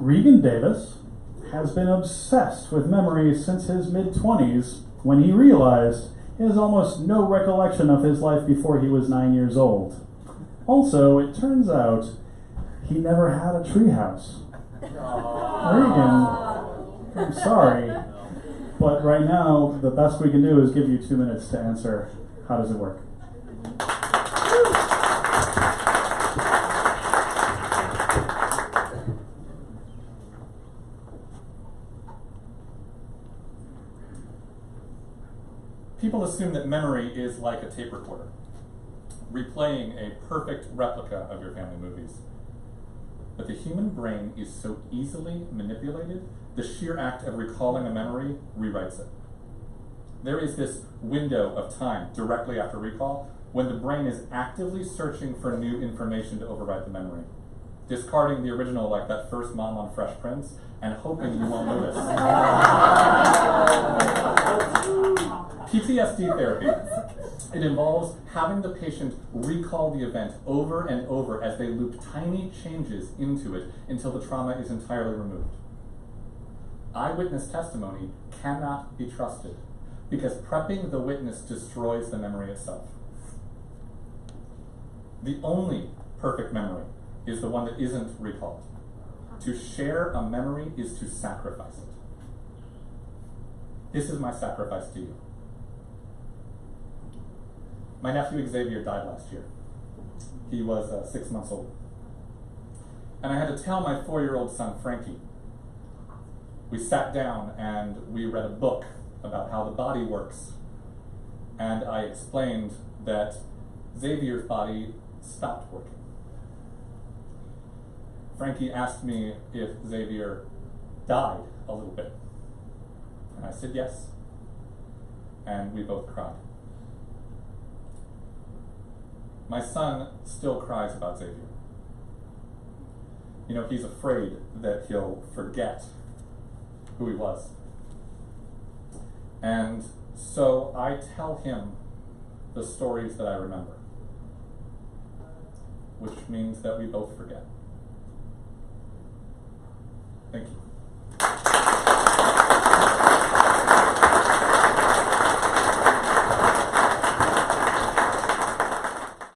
Regan Davis has been obsessed with memory since his mid-20s when he realized he has almost no recollection of his life before he was 9 years old. Also, it turns out he never had a treehouse. Regan, I'm sorry, but right now the best we can do is give you 2 minutes to answer. How does it work? People assume that memory is like a tape recorder, replaying a perfect replica of your family movies. But the human brain is so easily manipulated, the sheer act of recalling a memory rewrites it. There is this window of time directly after recall when the brain is actively searching for new information to overwrite the memory, discarding the original like that first mom on Fresh Prince and hoping you won't notice. PTSD therapy, it involves having the patient recall the event over and over as they loop tiny changes into it until the trauma is entirely removed. Eyewitness testimony cannot be trusted because prepping the witness destroys the memory itself. The only perfect memory is the one that isn't recalled. To share a memory is to sacrifice it. This is my sacrifice to you. My nephew Xavier died last year. He was 6 months old. And I had to tell my 4-year-old son, Frankie. We sat down and we read a book about how the body works. And I explained that Xavier's body stopped working. Frankie asked me if Xavier died a little bit. And I said yes. And we both cried. My son still cries about Xavier. You know, he's afraid that he'll forget who he was. And so I tell him the stories that I remember, which means that we both forget. Thank you.